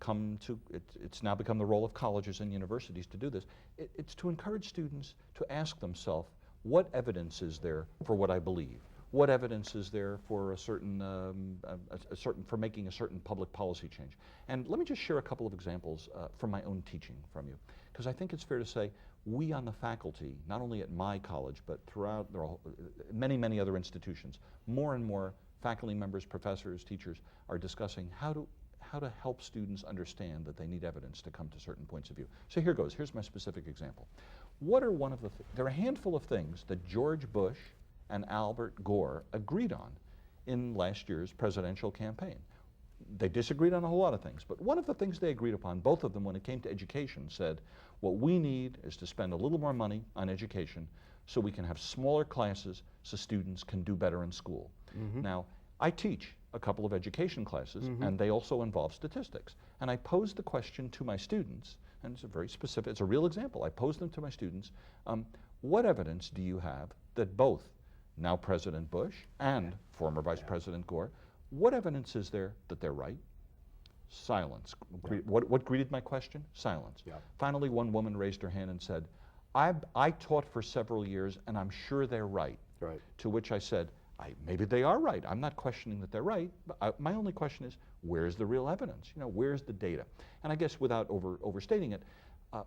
it's now become the role of colleges and universities to do this. It's to encourage students to ask themselves, what evidence is there for what I believe? what evidence is there for a certain, for making a certain public policy change? And let me just share a couple of examples from my own teaching from you, because I think it's fair to say we on the faculty, not only at my college, but throughout many, many other institutions, more and more faculty members, professors, teachers are discussing how to help students understand that they need evidence to come to certain points of view. So here goes. Here's my specific example. What are one of the there are a handful of things that George Bush and Albert Gore agreed on in last year's presidential campaign. They disagreed on a whole lot of things, but one of the things they agreed upon, both of them, when it came to education, said, what we need is to spend a little more money on education so we can have smaller classes so students can do better in school. Now, I teach a couple of education classes, and they also involve statistics. And I posed the question to my students, and it's a very specific, it's a real example. I posed them to my students, what evidence do you have that both now President Bush and former Vice President Gore, what evidence is there that they're right? Silence. What greeted my question? Silence. Finally, one woman raised her hand and said, I taught for several years and I'm sure they're right. To which I said, maybe they are right. I'm not questioning that they're right. But my only question is, where's the real evidence? You know, where's the data? And I guess without overstating it,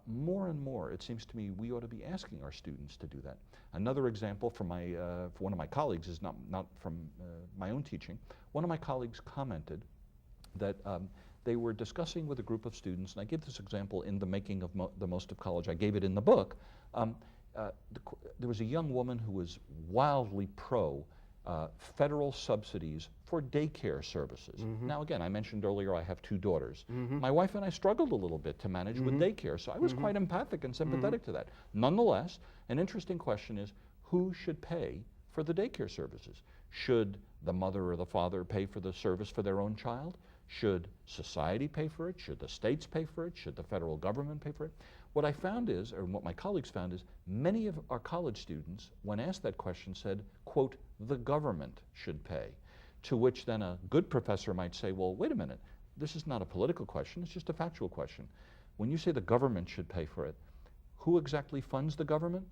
more and more, it seems to me, we ought to be asking our students to do that. Another example from for one of my colleagues is not from my own teaching. One of my colleagues commented that they were discussing with a group of students, and I give this example in the making of the most of college. I gave it in the book. There was a young woman who was wildly pro federal subsidies for daycare services. Now again, I mentioned earlier I have 2 daughters. My wife and I struggled a little bit to manage with daycare, so I was quite empathic and sympathetic to that. Nonetheless, an interesting question is, who should pay for the daycare services? Should the mother or the father pay for the service for their own child? Should society pay for it? Should the states pay for it? Should the federal government pay for it? What I found is, or what my colleagues found is, many of our college students, when asked that question, said, quote, the government should pay. To which then a good professor might say, well, wait a minute, this is not a political question, it's just a factual question. When you say the government should pay for it, who exactly funds the government?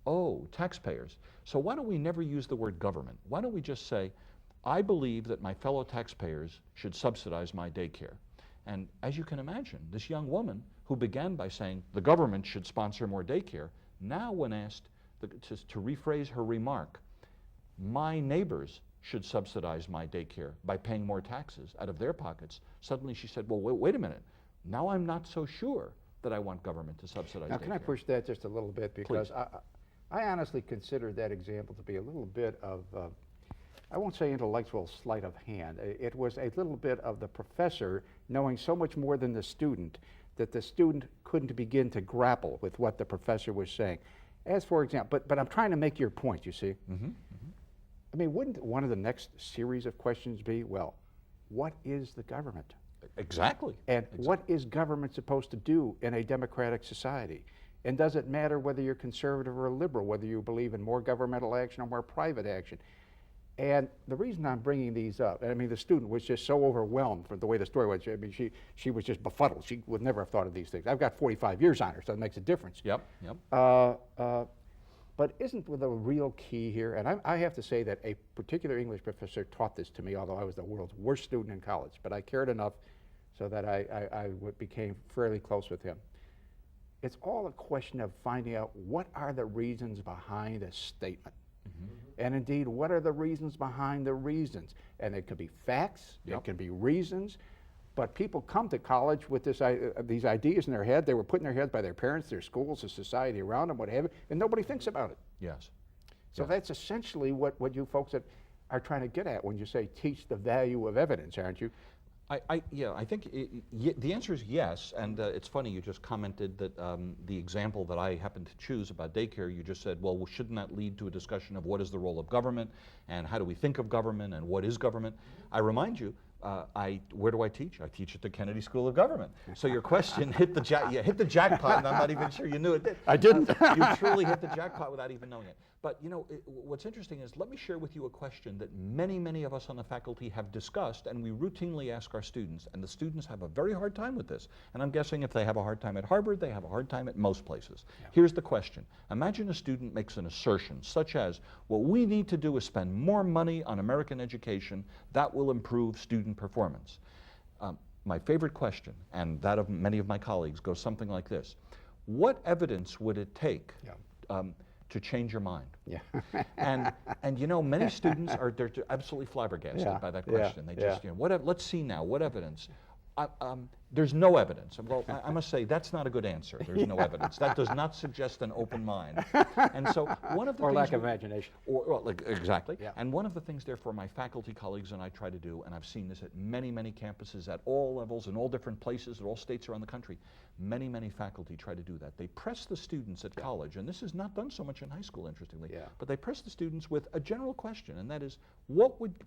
Oh, taxpayers. So why don't we never use the word government? Why don't we just say, I believe that my fellow taxpayers should subsidize my daycare. And as you can imagine, this young woman who began by saying the government should sponsor more daycare, now when asked to rephrase her remark, my neighbors should subsidize my daycare by paying more taxes out of their pockets, suddenly she said, well, wait a minute, now I'm not so sure that I want government to subsidize now, daycare. can I push that just a little bit? Because I honestly consider that example to be a little bit of, I won't say intellectual sleight of hand. It was a little bit of the professor knowing so much more than the student that the student couldn't begin to grapple with what the professor was saying. As for example, but I'm trying to make your point, you see. I mean, wouldn't one of the next series of questions be, well, what is the government? Exactly. And what is government supposed to do in a democratic society? And does it matter whether you're conservative or liberal, whether you believe in more governmental action or more private action? And the reason I'm bringing these up, I mean, the student was just so overwhelmed from the way the story was. I mean, she was just befuddled. She would never have thought of these things. I've got 45 years on her, so it makes a difference. But isn't the real key here, and I have to say that a particular English professor taught this to me, although I was the world's worst student in college, but I cared enough so that I became fairly close with him. It's all a question of finding out what are the reasons behind a statement. And indeed, what are the reasons behind the reasons? And it could be facts, it can be reasons, but people come to college with these ideas in their head. They were put in their heads by their parents, their schools, the society around them, what have you, and nobody thinks about it. So that's essentially what you folks are trying to get at when you say teach the value of evidence, aren't you? I think the answer is yes, and it's funny, you just commented that the example that I happened to choose about daycare, you just said, well, shouldn't that lead to a discussion of what is the role of government, and how do we think of government, and what is government? I remind you, where do I teach? I teach at the Kennedy School of Government. So your question hit the jackpot, and I'm not even sure you knew it did. I didn't. You truly hit the jackpot without even knowing it. But you know, what's interesting is, let me share with you a question that many, many of us on the faculty have discussed, and we routinely ask our students, and the students have a very hard time with this. And I'm guessing if they have a hard time at Harvard, they have a hard time at most places. Yeah. Here's the question. Imagine a student makes an assertion such as, what we need to do is spend more money on American education. That will improve student performance. My favorite question, and that of many of my colleagues, goes something like this. What evidence would it take to change your mind? Yeah. and you know, many students they're absolutely flabbergasted by that question. They just, you know, let's see now, what evidence? There's no evidence. Well, I must say that's not a good answer. There's no evidence. That does not suggest an open mind. And so one of the or lack of imagination. Exactly. Yeah. And one of the things, therefore, my faculty colleagues and I try to do, and I've seen this at many, many campuses at all levels, in all different places, at all states around the country, many, many faculty try to do that. They press the students at college, and this is not done so much in high school, interestingly, but they press the students with a general question, and that is,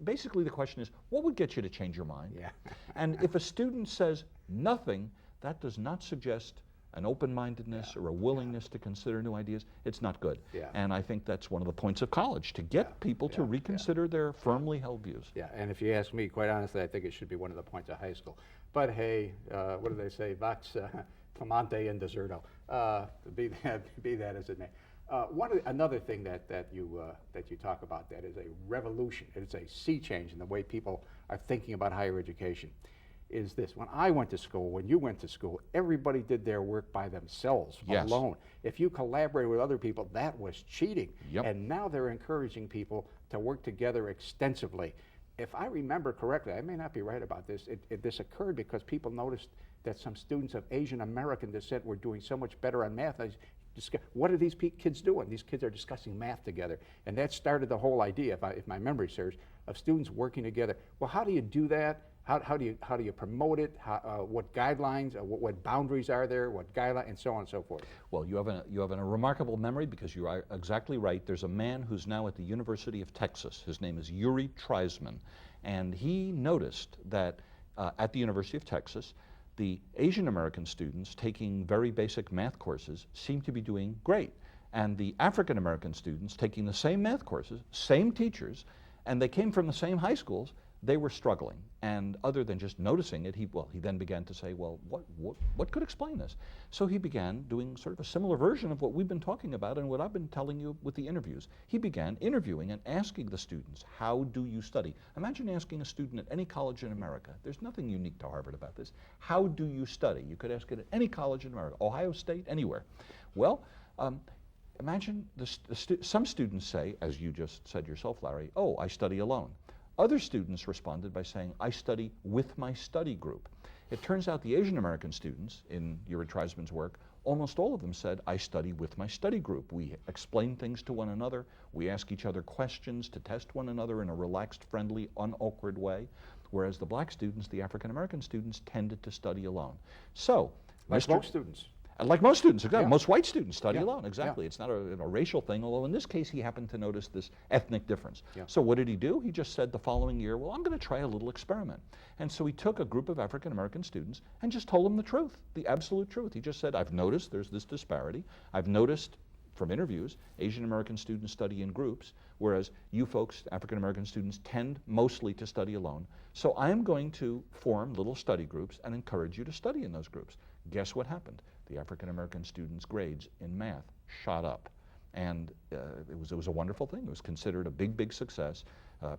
basically the question is, what would get you to change your mind? Yeah. And if a student says nothing, that does not suggest an open-mindedness or a willingness to consider new ideas. It's not good. Yeah. And I think that's one of the points of college, to get people to reconsider their firmly held views. Yeah, and if you ask me, quite honestly, I think it should be one of the points of high school. But hey, what do they say? Vox clamante in deserto. Be that as it may. Another thing that you talk about that is a revolution. It's a sea change in the way people are thinking about higher education. Is this: when I went to school, when you went to school, everybody did their work by themselves, alone. If you collaborated with other people, that was cheating. Yep. And now they're encouraging people to work together extensively. If I remember correctly, I may not be right about this, this occurred because people noticed that some students of Asian American descent were doing so much better on math. What are these kids doing? These kids are discussing math together. And that started the whole idea, if my memory serves, of students working together. Well, how do you do that? How do you promote it? What guidelines? What boundaries are there? What guidelines, and so on and so forth. Well, you have a remarkable memory, because you are exactly right. There's a man who's now at the University of Texas. His name is Yuri Treisman, and he noticed that at the University of Texas, the Asian American students taking very basic math courses seem to be doing great, and the African American students taking the same math courses, same teachers, and they came from the same high schools, they were struggling. And other than just noticing it, he then began to say, well, what could explain this? So he began doing sort of a similar version of what we've been talking about and what I've been telling you with the interviews. He began interviewing and asking the students, how do you study? Imagine asking a student at any college in America. There's nothing unique to Harvard about this. How do you study? You could ask it at any college in America, Ohio State, anywhere. Well, imagine some students say, as you just said yourself, Larry, oh, I study alone. Other students responded by saying, I study with my study group. It turns out the Asian American students in Yuri Treisman's work, almost all of them said, I study with my study group. We explain things to one another. We ask each other questions to test one another in a relaxed, friendly, unawkward way. Whereas the black students, the African American students, tended to study alone. So, like most students. Like most students, exactly. Most white students study alone, exactly. It's not a racial thing, although in this case he happened to notice this ethnic difference. So what did he do? He just said the following year, well, I'm going to try a little experiment. And so he took a group of African American students and just told them the truth, the absolute truth. He just said, I've noticed there's this disparity. I've noticed from interviews, Asian American students study in groups, whereas you folks, African American students, tend mostly to study alone. So I am going to form little study groups and encourage you to study in those groups. Guess what happened? The African American students' grades in math shot up. And it was a wonderful thing. It was considered a big, big success.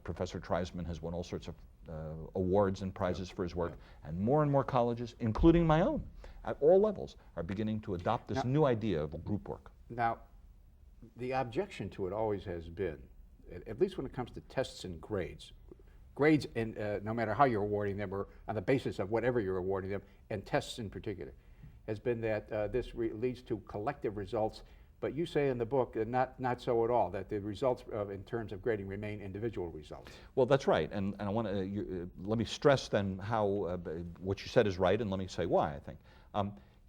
Professor Treisman has won all sorts of awards and prizes for his work. And more colleges, including my own, at all levels, are beginning to adopt this new idea of group work. Now, the objection to it always has been, at least when it comes to tests and grades, and no matter how you're awarding them or on the basis of whatever you're awarding them, and tests in particular, has been that this leads to collective results. But you say in the book not so at all, that the results in terms of grading remain individual results. Well, that's right, and I want to let me stress then how what you said is right, and let me say why. I think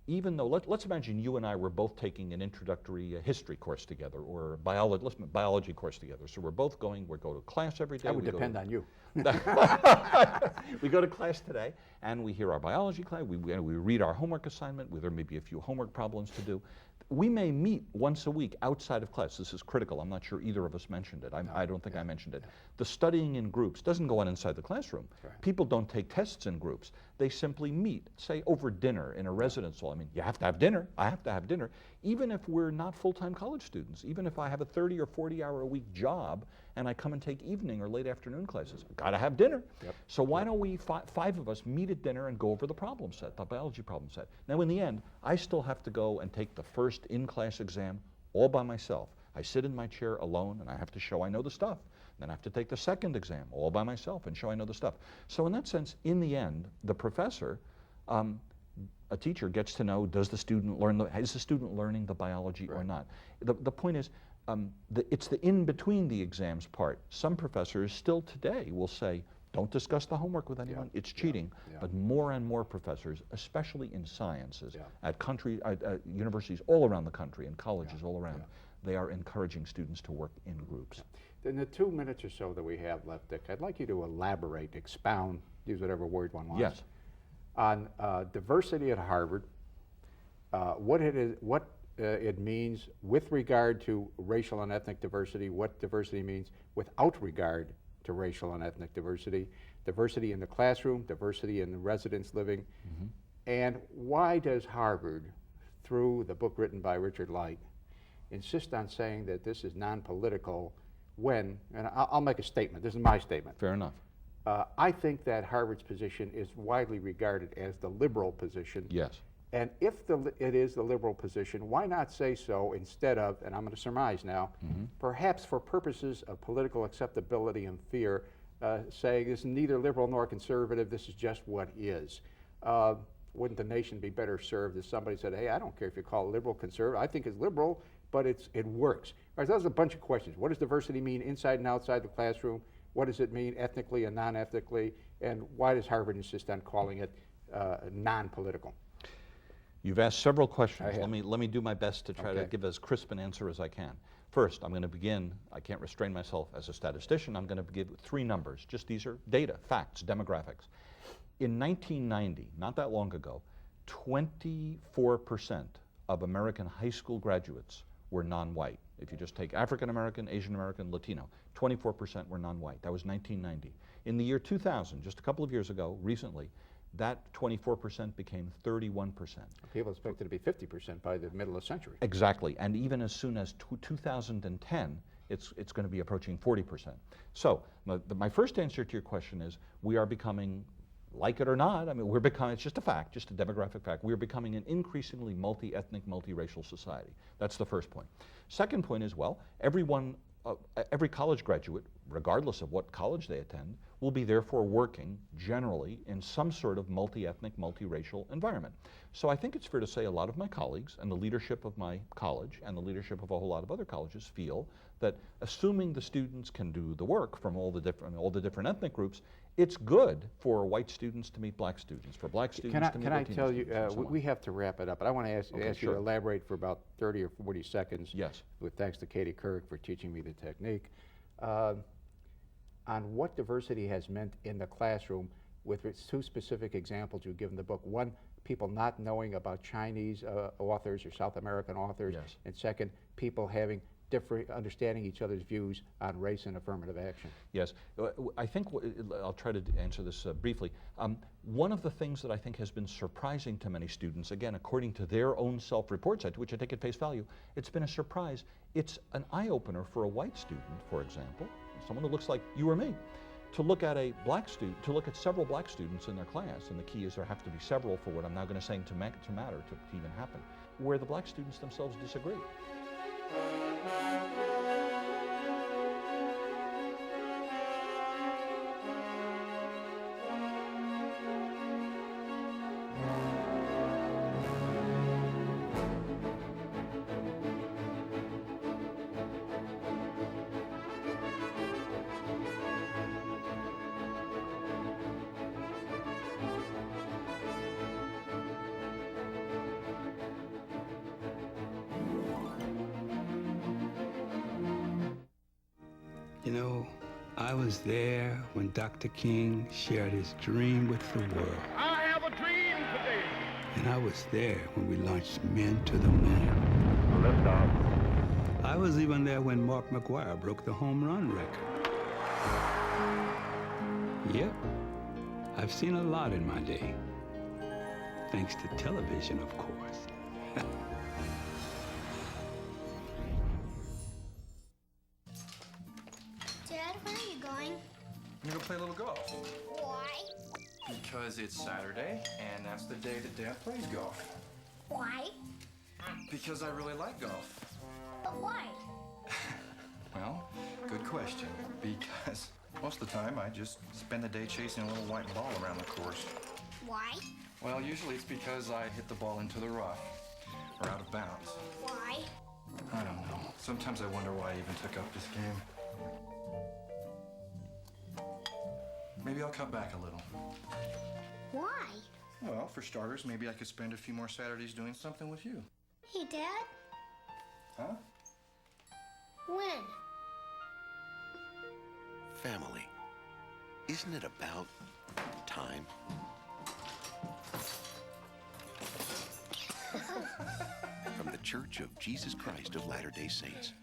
even though, let's imagine you and I were both taking an introductory history course together, or a biology course together. So we're go to class every day. That would depend on you. We go to class today, and we hear our biology class, we read our homework assignment, there may be a few homework problems to do. We may meet once a week outside of class. This is critical. I'm not sure either of us mentioned it. I don't think I mentioned it. The studying in groups doesn't go on inside the classroom. Right. People don't take tests in groups. They simply meet, say, over dinner in a residence hall. I mean, you have to have dinner. I have to have dinner. Even if we're not full-time college students, even if I have a 30 or 40-hour-a-week job and I come and take evening or late afternoon classes, I've got to have dinner. Yep. So why don't we, five of us, meet at dinner and go over the problem set, the biology problem set. Now, in the end, I still have to go and take the first in-class exam all by myself. I sit in my chair alone, and I have to show I know the stuff. Then I have to take the second exam all by myself and show I know the stuff. So in that sense, in the end, the professor, a teacher gets to know, does the student learn, is the student learning the biology or not? The point is, it's the in-between the exams part. Some professors still today will say, don't discuss the homework with anyone, it's cheating. But more and more professors, especially in sciences, at universities all around the country and colleges all around, they are encouraging students to work in groups. In the 2 minutes or so that we have left, Dick, I'd like you to elaborate, expound, use whatever word one wants, yes, on diversity at Harvard, what it means with regard to racial and ethnic diversity, what diversity means without regard to racial and ethnic diversity, diversity in the classroom, diversity in the residence living, and why does Harvard, through the book written by Richard Light, insist on saying that this is non-political when, and I'll make a statement, this is my statement. Fair enough. I think that Harvard's position is widely regarded as the liberal position. Yes. And if it is the liberal position, why not say so instead of, and I'm going to surmise now, perhaps for purposes of political acceptability and fear, saying this is neither liberal nor conservative, this is just what is. Wouldn't the nation be better served if somebody said, hey, I don't care if you call it liberal, conservative, I think it's liberal, but it works. All right, so that's a bunch of questions. What does diversity mean inside and outside the classroom? What does it mean ethnically and non-ethnically? And why does Harvard insist on calling it non-political? You've asked several questions. Let me do my best to try to give as crisp an answer as I can. First, I'm going to begin, I can't restrain myself as a statistician, I'm going to give 3 numbers. Just these are data, facts, demographics. In 1990, not that long ago, 24% of American high school graduates were non-white. If you just take African American, Asian American, Latino, 24% were non-white. That was 1990. In the year 2000, just a couple of years ago, recently, that 24% became 31%. People expected it to be 50% by the middle of the century. Exactly, and even as soon as 2010, it's going to be approaching 40%. So my first answer to your question is, we are becoming, like it or not, I mean, we're becoming, it's just a fact, just a demographic fact, we're becoming an increasingly multi-ethnic, multiracial society. That's the first point. Second point is, well, every college graduate, regardless of what college they attend, will be therefore working generally in some sort of multi-ethnic, multiracial environment. So I think it's fair to say a lot of my colleagues and the leadership of my college and the leadership of a whole lot of other colleges feel that assuming the students can do the work from all the different ethnic groups, it's good for white students to meet black students, for black students to meet Latino students. Can I tell you, we have to wrap it up, but I want to ask you to elaborate for about 30 or 40 seconds. Yes. With thanks to Katie Kirk for teaching me the technique, on what diversity has meant in the classroom with its 2 specific examples you give in the book. One, people not knowing about Chinese authors or South American authors. Yes. And second, people having understanding each other's views on race and affirmative action. Yes, I think I'll try to answer this briefly. One of the things that I think has been surprising to many students, again, according to their own self-reports, which I take at face value, it's been a surprise. It's an eye-opener for a white student, for example, someone who looks like you or me, to look at a black student, to look at several black students in their class, and the key is there have to be several for what I'm now going to say to matter, to even happen, where the black students themselves disagree. You know, I was there when Dr. King shared his dream with the world. I have a dream today. And I was there when we launched men to the moon. Lift off. I was even there when Mark McGuire broke the home run record. Yep, I've seen a lot in my day. Thanks to television, of course. Dad, where are you going? I'm gonna play a little golf. Why? Because it's Saturday, and that's the day that Dad plays golf. Why? Because I really like golf. But why? Well, good question. Because most of the time I just spend the day chasing a little white ball around the course. Why? Well, usually it's because I hit the ball into the rough or out of bounds. Why? I don't know. Sometimes I wonder why I even took up this game. Maybe I'll cut back a little. Why? Well, for starters, maybe I could spend a few more Saturdays doing something with you. Hey, Dad. Huh? When? Family. Isn't it about time? From the Church of Jesus Christ of Latter-day Saints.